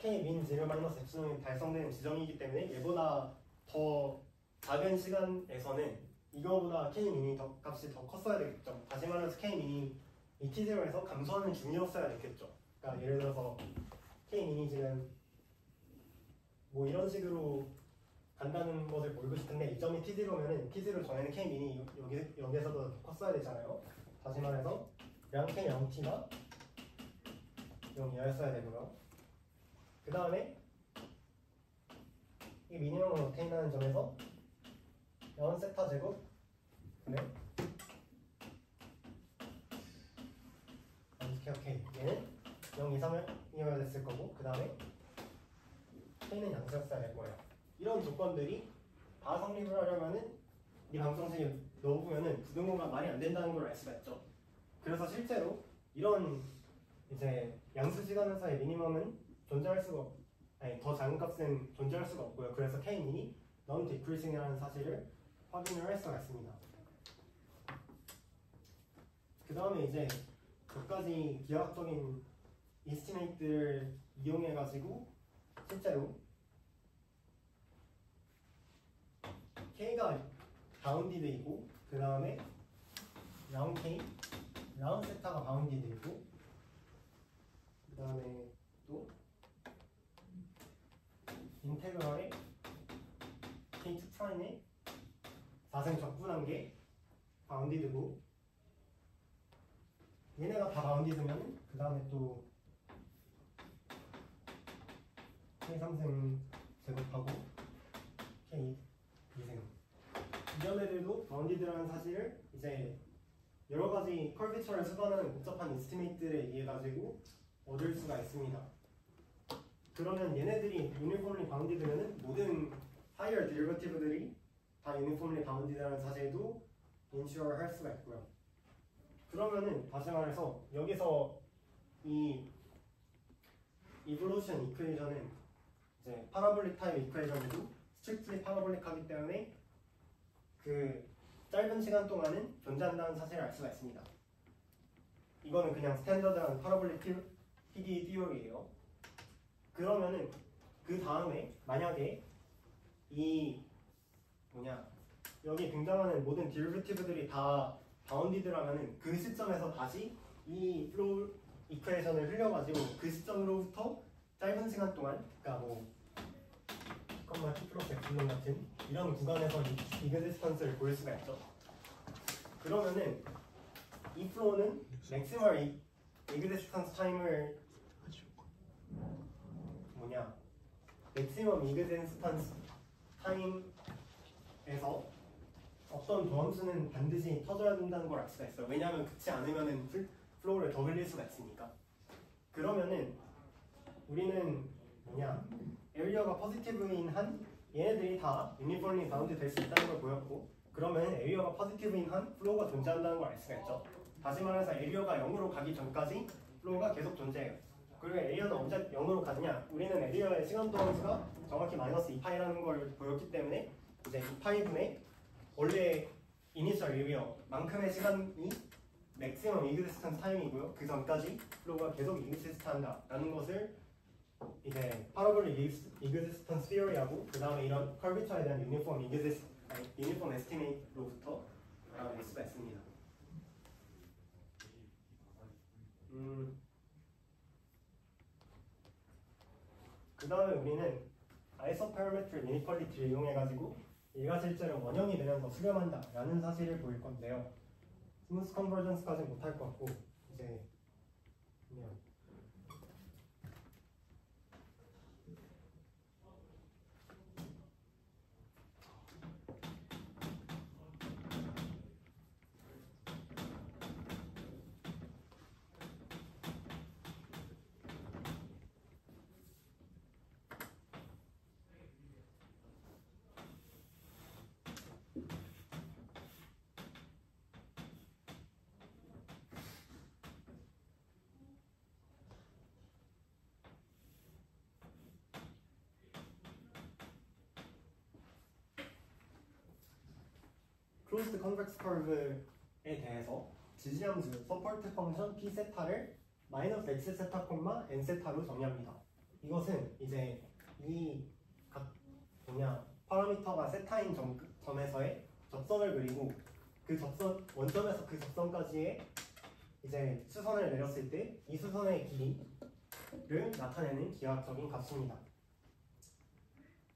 min 0-epsilon이 달성되는 지점이기 때문에 얘보다 더 작은 시간에서는 이거보다 k min이 값이 더 컸어야 되겠죠. 다시 말해서 k min이 이 t0에서 감소하는 중이었어야 됐겠죠. 그러니까 예를 들어서 k min이 지금 뭐 이런 식으로 간다는 것을 보이고 싶은데 이 점이 t0면은 t0 전에는 k min이 여기에서도 더 컸어야 되잖아요. 다시 말해서 량 k 0t가 0이었어야 되고요. 그 다음에 이 미니멈을 어테인하는 점에서 0 세타 제곱 네. 오케이. 얘는 0 이상이어야 됐을 거고 그 다음에 k는 양수였어야 될 거예요. 이런 조건들이 다 성립을 하려면은 이 방정식에 넣어보면은 부등호가 말이 안 된다는 걸 알 수가 있죠. 그래서 실제로 이런 이제 양수 시간에서의 미니멈은 존재할 수가 더 작은 값은 존재할 수가 없고요. 그래서 k-min이 non-decreasing이라는 사실을 확인을 할 수가 있습니다. 그 다음에 이제 몇 가지 기하학적인 이스티메이트를 이용해가지고 실제로 k가 바운디드이고 그 다음에 라운 k, 라운 세타가 바운디드이고 그 다음에 또 인테그랄의 k2 프라임의 4생 적분한계 바운디드고 얘네가 다 바운디드면 그 다음에 또 k3생 제곱하고 k2생 이런 애들도 바운디드라는 사실을 이제 여러 가지 컬비처를 수반하는 복잡한 이스티메이트에 의해 가지고 얻을 수가 있습니다. 그러면 얘네들이 유니폼리 바운디드면은 모든 하이어 데리버티브들이 다 유니폼리 바운디드라는 사실도 인슈어 할 수가 있고요. 그러면은 다시 말해서 여기서 이 이볼루션 이퀘이션은 이제 파라볼릭 타입 이퀘이션에도 스트릭트리 파라볼릭하기 때문에 그 짧은 시간 동안은 존재한다는 사실을 알 수가 있습니다. 이거는 그냥 스탠더드한 파라볼릭 PD 띠오리예요. 그러면은 그 다음에 만약에 이 여기 등장하는 모든 디리버티브들이 다 바운디드라면은 그 시점에서 다시 이 플로우 이퀘이션을 흘려가지고 그 시점으로부터 짧은 시간 동안 그러니까 뭐 t 플러스 엡실론 같은 이런 구간에서 이그지스턴스를 보일 수가 있죠. 그러면은 이 플로우는 맥시멀 이그지스턴스 타임을 맥시멈 이그지스턴스 타임에서 어떤 도함수는 반드시 터져야 된다는 걸 알 수가 있어요. 왜냐하면 그렇지 않으면은 플로우를 더 흘릴 수가 있으니까. 그러면은 우리는 에리어가 포지티브인 한 얘네들이 다 유니폼리 바운드 될 수 있다는 걸 보였고, 그러면 에리어가 포지티브인 한 플로우가 존재한다는 걸 알 수가 있죠. 다시 말해서 에리어가 0으로 가기 전까지 플로우가 계속 존재해요. 그리고 에리어는 언제 0으로 가느냐? 우리는 에리어의 시간 도함수가 정확히 마이너스 2파이라는 걸 보였기 때문에 이제 2파이분의 원래 이니셜 에리어만큼의 시간이 맥시멈 이그지스턴스 타임이고요. 그 전까지 플로우가 계속 이그지스트 한다라는 것을 이제 파라볼릭 이그지스턴스 티어리하고 그 다음에 이런 컬비처에 대한 유니폼 에스티메이트로부터 알아낼 수가 있습니다. 그 다음에 우리는 아이소파라메트릭 이니퀄리티를 이용해가지고 얘가 실제로 원형이 되면서 수렴한다 라는 사실을 보일 건데요. 스무스 컨버전스까지는 못할 것 같고 이제 그냥 클로즈드 컨벡스 커브에 대해서 지지함수 서포트 펑션 p 세타를 마이너스 x 세타 콤마 n 세타로 정의합니다. 이것은 이제 이 파라미터가 세타인 점에서의 접선을 그리고 그 접선 원점에서 그 접선까지의 이제 수선을 내렸을 때 이 수선의 길이를 나타내는 기하학적인 값입니다.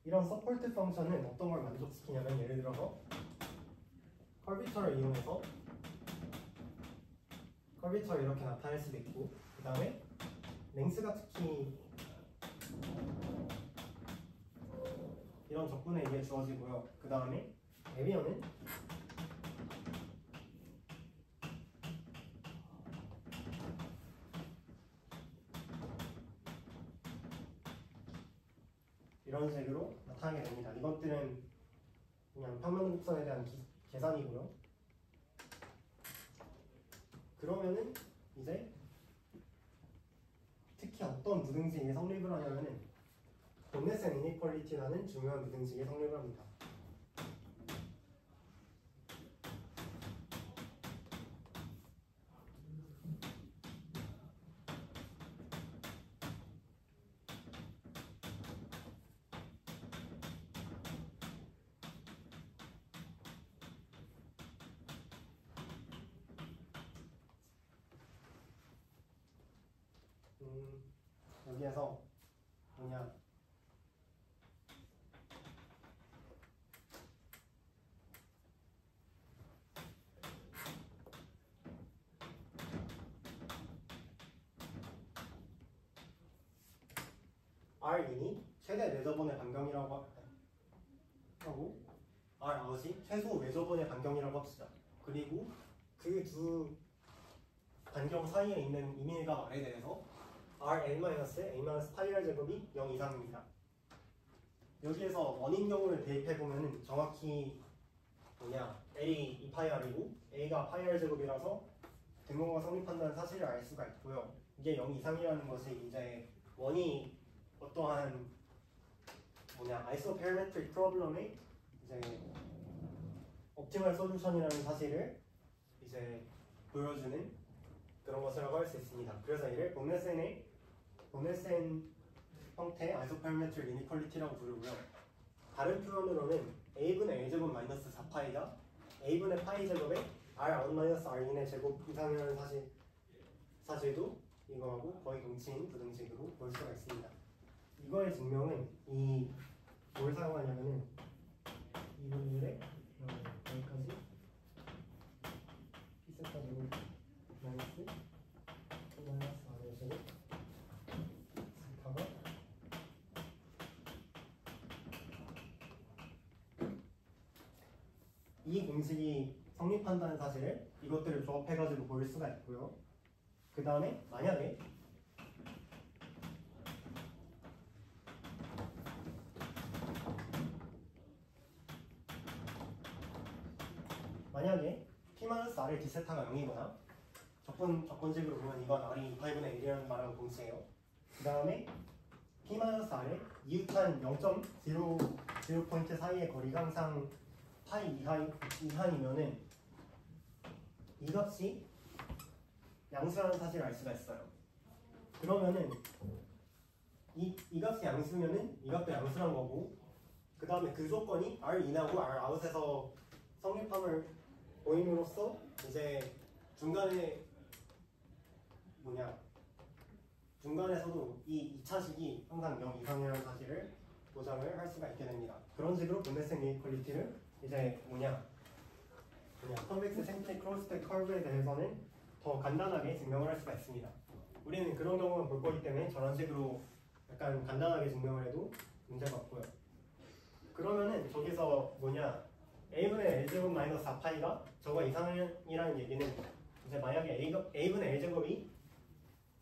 이런 서포트 펑션은 어떤 걸 만족시키냐면 예를 들어서 커비처를 이용해서 커비처를 이렇게 나타낼 수도 있고 그 다음에 랭스가 특히 이런 적분에 의해 주어지고요. 그 다음에 에비어는 이런 식으로 나타나게 됩니다. 이것들은 그냥 평면곡선에 대한 계산이고요. 그러면은 이제 특히 어떤 무등식이 성립을 하냐면은 본네센 이니퀄리티라는 중요한 무등식이 성립을 합니다. 여기에서 R인이 최대 매저번의 반경이라고 하고 Rout이 최소 매저번의 반경이라고 합시다. 그리고 그 두 반경 사이에 있는 이밀값 R에 대해서 Rn-A-파이R 제곱이 0 이상입니다. 여기에서 원인 경우를 대입해보면 정확히 L이 2파이R이고 A가 파이R 제곱이라서 등호가 성립한다는 사실을 알 수가 있고요. 이게 0 이상이라는 것이 이제 원이 어떠한 아이소페르메트릭 프로블럼의 이제 옵티멀 솔루션이라는 사실을 이제 보여주는 그런 것이라고 할 수 있습니다. 그래서 이를 본네센 형태의 아이소페르메트릭 이니퀄리티라고 부르고요. 다른 표현으로는 a분의 a제곱 마이너스 4파이가 a분의 파이 제곱에 r1 마이너스 r인의 제곱 이상이라는 사실도 이거하고 거의 동치인 부등식으로 볼 수가 있습니다. 이거의 증명은 뭘 사용하냐면은 이 분율에 여기까지 피세타 제곱 마이너스 r의 제곱 세타가 이 공식이 성립한다는 사실을 이것들을 조합해가지고 볼 수가 있고요. 그 다음에 만약에 P-R의 D세타가 0이거나 적분식으로 보면 이건 R이 2파이분의 1이라는 말하고 동시에요. 그 다음에 P-R의 이웃한 0.0 포인트 사이의 거리가 항상 파이 이하이면은 이 값이 양수라는 사실을 알 수가 있어요. 그러면은 이 값이 양수면은 이 값도 양수란 거고 그 다음에 그 조건이 R 인하고 R 아웃에서 성립함을 보임으로써 이제 중간에서도 이 2차식이 항상 0 이상이라는 사실을 보장을 할 수가 있게 됩니다. 그런 식으로 본네센 이니퀄리티를 이제 컨벡스 생체 크로스드 커브에 대해서는 더 간단하게 증명을 할 수가 있습니다. 우리는 그런 경우만 볼 거기 때문에 저런 식으로 약간 간단하게 증명을 해도 문제가 없고요. 그러면은 저기서 a분의 l제곱 마이너스 4파이가 저거 이상이라는 얘기는 이제 만약에 a분의 l제곱이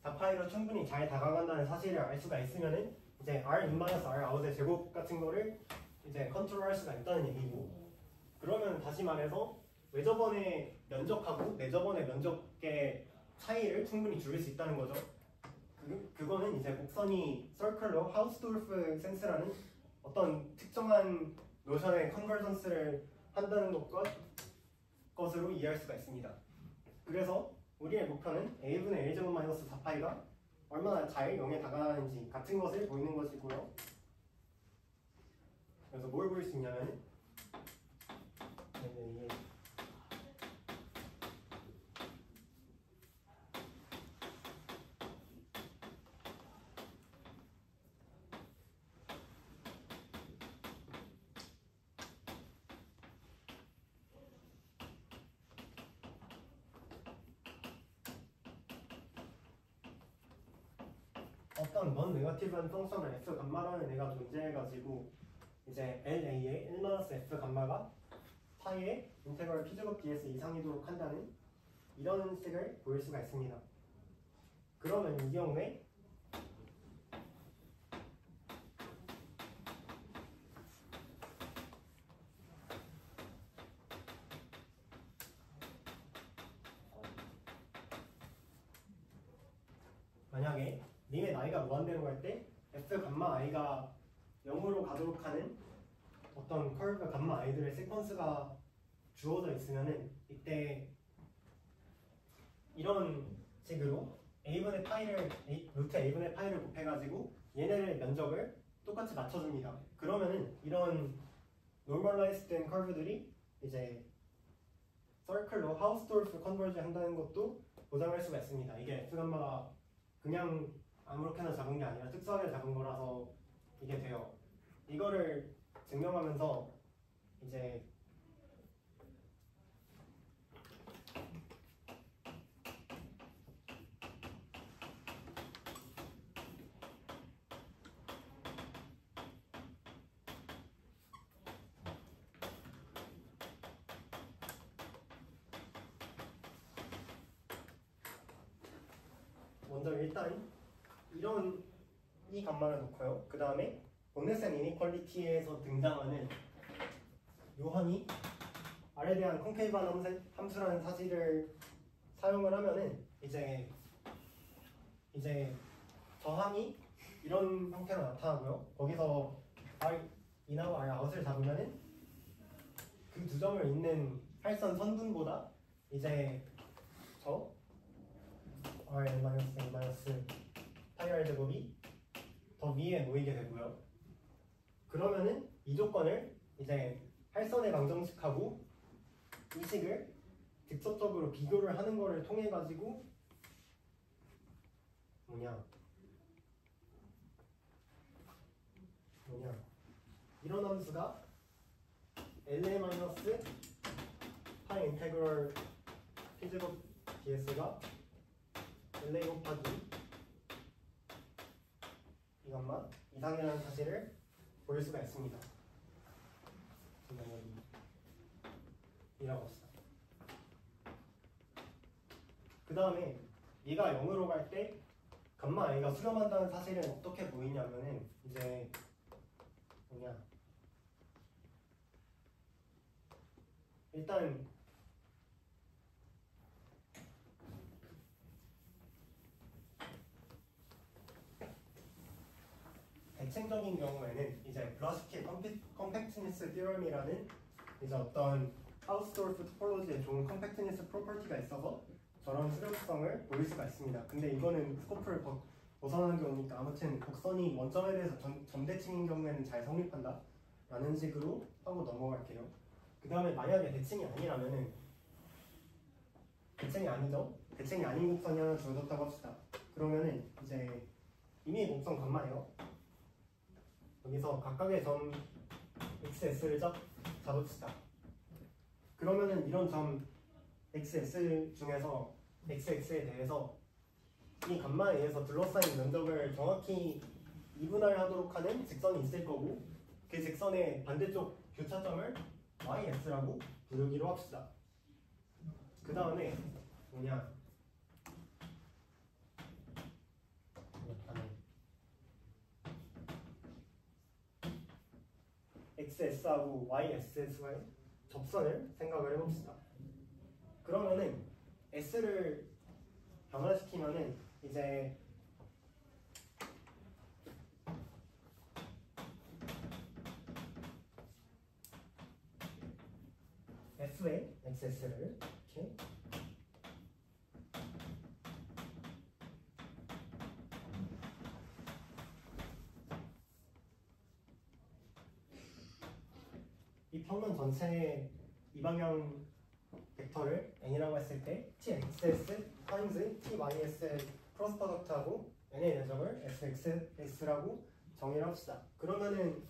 4파이로 충분히 잘 다가간다는 사실을 알 수가 있으면은 이제 r 마이너스 r 아웃의 제곱 같은 거를 이제 컨트롤할 수가 있다는 얘기고, 그러면 다시 말해서 외저번의 면적하고 내저번의 면적의 차이를 충분히 줄일 수 있다는 거죠. 그거는 이제 곡선이 서클로 하우스돌프 센스라는 어떤 특정한 노션의 컨버전스를 한다는 것과 것으로 이해할 수가 있습니다. 그래서 우리의 목표는 a분의 1제곱 마이너스 4파이가 얼마나 잘 0에 다가가는지 같은 것을 보이는 것이고요. 그래서 뭘 보일 수 있냐면 어떤 넌 네거티브한 펑션을 f 감마라는 애가 존재해가지고 이제 LA의 1-f 감마가 파이의 인테그럴 p제곱 ds 이상이도록 한다는 이런 식을 보일 수가 있습니다. 그러면 이 경우에 만약에 님의 나이가 무한대로 갈 때 f 감마 i가 0으로 가도록 하는 어떤 커브 감마 i들의 세퀀스가 주어져 있으면은 이때 이런 식으로 a분의 파이를 루트 a분의 파이를 곱해가지고 얘네를 면적을 똑같이 맞춰줍니다. 그러면은 이런 노멀라이즈 된 커브들이 이제 서클로 하우스돌프 컨버지 한다는 것도 보장할 수가 있습니다. 이게 f 감마가 그냥 아무렇게나 잡은 게 아니라 특수하게 잡은 거라서 이게 돼요. 이거를 증명하면서 이제 먼저 일단 이런 이 감마를 놓고요. 그 다음에 본네센 이니퀄리티에서 등장하는 요함이 R에 대한 콘케이브한 함수라는 사실을 사용을 하면은 이제 저항이 이런 형태로 나타나고요. 거기서 R 인하고 R 아웃을 잡으면은 그 두 점을 잇는 활선 선분보다 이제 저 Rn n 파이 R 제곱이 더 위에 놓이게 되고요. 그러면은 이 조건을 이제 활선의 방정식하고 이 식을 직접적으로 비교를 하는 거를 통해 가지고 이런 함수가 LA 마이너스 파이 인테그럴 p제곱 ds가 LA 곱하기 이것만 이상이라는 사실을 보일 수가 있습니다. 이라고 합시다. 그 다음에 얘가 0으로 갈 때 감마 a가 수렴한다는 사실은 어떻게 보이냐면은 이제 일단 대칭적인 경우에는 이제 블라스키 컴팩트니스 티어럼이라는 이제 어떤 하우스돌프 토폴로지에 좋은 컴팩트니스 프로퍼티가 있어서 저런 수렴성을 보일 수가 있습니다. 근데 이거는 스코프를 벗어나는 경우니까 아무튼 곡선이 원점에 대해서 점대칭인 경우에는 잘 성립한다 라는 식으로 하고 넘어갈게요. 그 다음에 만약에 대칭이 아니라면은 대칭이 아니죠? 대칭이 아닌 곡선이 하나 주어졌다고 합시다. 그러면은 이제 이미 곡선 감마예요. 여기서 각각의 점 XS를 잡읍시다. 그러면은 이런 점 XS 중에서 XX에 대해서 이 감마에 의해서 둘러싸인 면적을 정확히 이분할하도록 하는 직선이 있을 거고 그 직선의 반대쪽 교차점을 YS라고 부르기로 합시다. 그 다음에 XS하고 YSS와의 접선을 생각을 해봅시다. 그러면은 S를 변화시키면은 이제 f의 xs를 이렇게 이 평면 전체의 이 방향 벡터를 n이라고 했을 때 txs times tys의 크로스 프로덕트하고 n의 내적을 fxs라고 정의를 합시다. 그러면은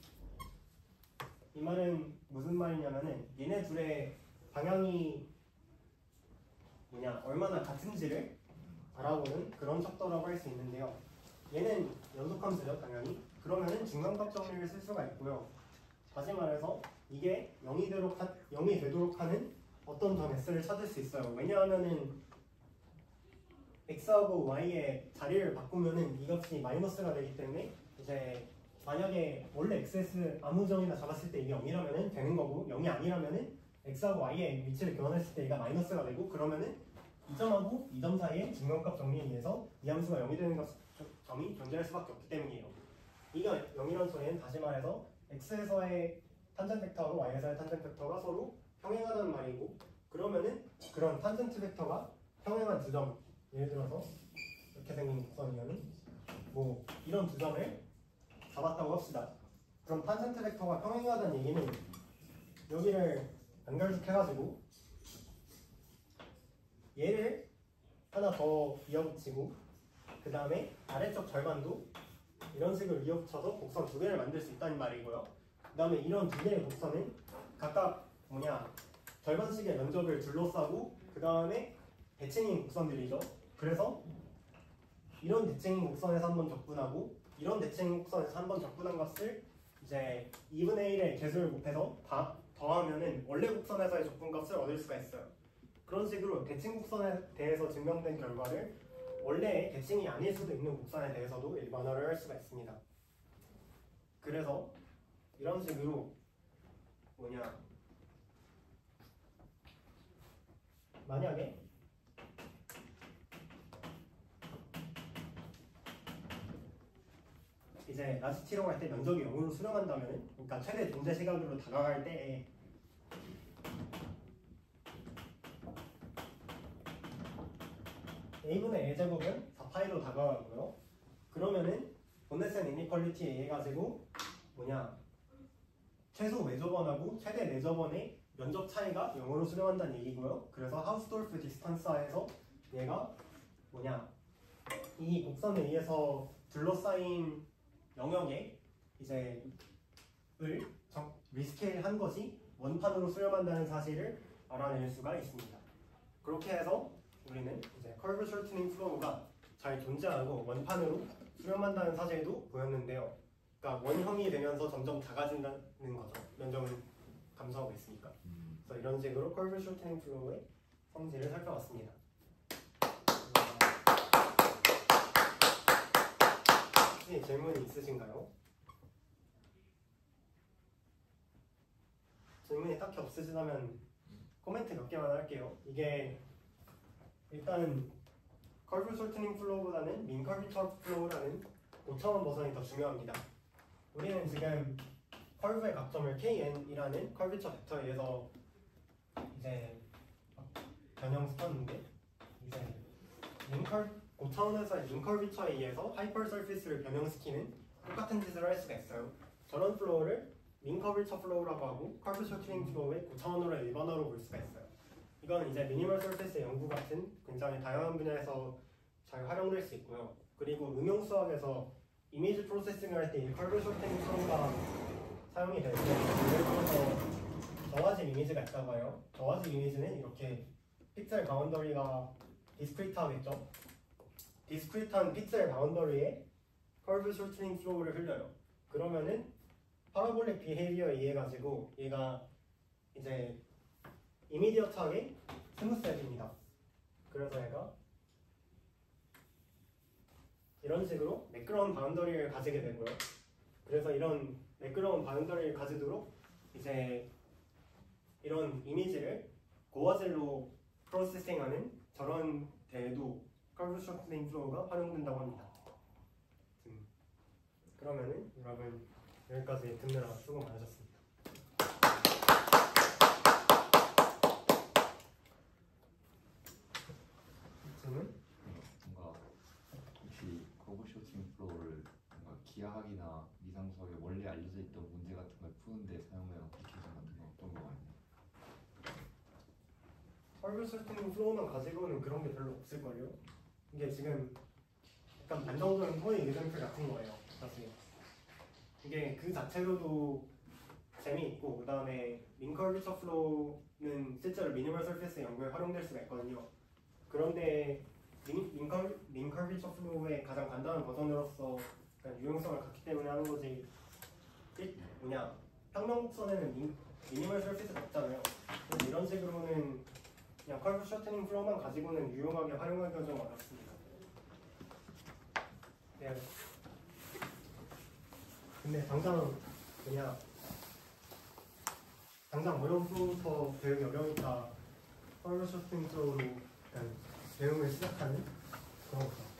이 말은 무슨 말이냐면은 얘네 둘의 방향이 얼마나 같은지를 알아보는 그런 척도라고 할 수 있는데요. 얘는 연속함수죠, 당연히. 그러면은 중간값 정리를 쓸 수가 있고요. 다시 말해서 이게 0이 되도록 하는 어떤 점 x를 찾을 수 있어요. 왜냐하면은 x하고 y의 자리를 바꾸면은 이 값이 마이너스가 되기 때문에 이제 만약에 원래 xs 아무 점이나 잡았을 때 이게 0이라면은 되는 거고 0이 아니라면은 x하고 y의 위치를 교환했을 때 얘가 마이너스가 되고 그러면은 이 점하고 이 점 사이의 중간값 정리에 의해서 이 함수가 0이 되는 점이 존재할 수밖에 없기 때문이에요. 이가 0이라는 소리는 다시 말해서 x에서의 탄젠트 벡터하고 y에서의 탄젠트 벡터가 서로 평행하다는 말이고 그러면은 그런 탄젠트 벡터가 평행한 두 점 예를 들어서 이렇게 생긴 곡선이면은 뭐 이런 두 점을 잡았다고 합시다. 그럼 탄젠트 벡터가 평행하다는 얘기는 여기를 연결시켜가지고 얘를 하나 더 이어붙이고 그 다음에 아래쪽 절반도 이런 식으로 이어붙여서 곡선 두 개를 만들 수 있다는 말이고요. 그 다음에 이런 두 개의 곡선은 각각 절반씩의 면적을 둘러싸고 그 다음에 대칭인 곡선들이죠. 그래서 이런 대칭인 곡선에서 한번 적분하고 이런 대칭인 곡선에서 한번 적분한 값을 이제 2분의 1의 개수를 곱해서 더하면은 원래 곡선에서의 적분값을 얻을 수가 있어요. 그런 식으로 대칭 곡선에 대해서 증명된 결과를 원래 대칭이 아닐 수도 있는 곡선에 대해서도 일반화를 할 수가 있습니다. 그래서 이런 식으로 만약에 이제 라지 t라고 할 때 면적이 0으로 수렴한다면 그러니까 최대 존재 시각으로 다가갈 때에 a분의 a제곱은 4파이로 다가가고요. 그러면은 본네센 이니퀄리티에 의해 가지고 최소 매저번하고 최대 내저번의 면적 차이가 0으로 수렴한다는 얘기고요. 그래서 하우스돌프 디스턴스에서 얘가 이 곡선에 의해서 둘러싸인 영역에 이제 리스케일한 것이 원판으로 수렴한다는 사실을 알아낼 수가 있습니다. 그렇게 해서 우리는 이제 커브 숄트닝 플로우가 잘 존재하고 원판으로 수렴한다는 사실도 보였는데요. 그러니까 원형이 되면서 점점 작아진다는 거죠. 면적은 감소하고 있으니까. 그래서 이런 식으로 커브 숄트닝 플로우의 성질을 살펴봤습니다. 혹시 질문이 있으신가요? 질문이 딱히 없으시다면 코멘트 몇 개만 할게요. 이게 일단은 커브 숄트닝 플로우보다는 민 커비처 플로우라는 5차원 버전이 더 중요합니다. 우리는 지금 커브의 각점을 KN이라는 커비처 벡터에 의해서 이제 변형시켰는데 이제 5차원에서의 민 커비처에 의해서 하이퍼 서피스를 변형시키는 똑같은 짓을 할 수가 있어요. 저런 플로우를 민 커비처 플로우라고 하고 커브 숄트닝 플로우의 9차원으로 일반어로 볼 수가 있어요. 이건 이제 미니멀 서피스 연구 같은 굉장히 다양한 분야에서 잘 활용될 수 있고요. 그리고 응용 수학에서 이미지 프로세싱을 할 때 이 커브 숄트닝 플로우가 사용이 될 때 예를 들어서 저화집 이미지가 있다고 해요. 저화집 이미지는 이렇게 픽셀 바운더리가 디스크리트하겠죠. 디스크리트한 픽셀 바운더리에 커브 숄트닝 플로우를 흘려요. 그러면은 파라볼릭 비헤이비어에 의해 가지고 얘가 이제 이미디어트하게 스무스해집니다. 그래서 얘가 이런 식으로 매끄러운 바운더리를 가지게 되고요. 그래서 이런 매끄러운 바운더리를 가지도록 이제 이런 이미지를 고화질로 프로세싱하는 저런 데에도 커브 숄트닝 플로우가 활용된다고 합니다. 그러면은 여러분 여기까지 듣느라 수고 많으셨습니다. 커브 셔터닝 플로우만 가지고는 그런 게 별로 없을걸요? 이게 지금 약간 반정도는 토익 이그샘플 같은 거예요, 사실. 이게 그 자체로도 재미있고, 그 다음에 링커비처 플로우는 실제로 미니멀 서피스 연구에 활용될 수가 있거든요. 그런데 링커비처 플로우의 가장 간단한 버전으로서 유용성을 갖기 때문에 하는 거지. 뭐냐, 평면 곡선에는 미니멀 서피스가 없잖아요. 그래서 이런 식으로는 그냥 커브 셔터닝 플로우만 가지고는 유용하게 활용하기가 좀 어렵습니다. 네. 근데 당장 그냥 당장 어려운 플로우부터 배우기 어려우니까 커브 셔터닝 플로우로 일단 배움을 시작하는 그런 거죠.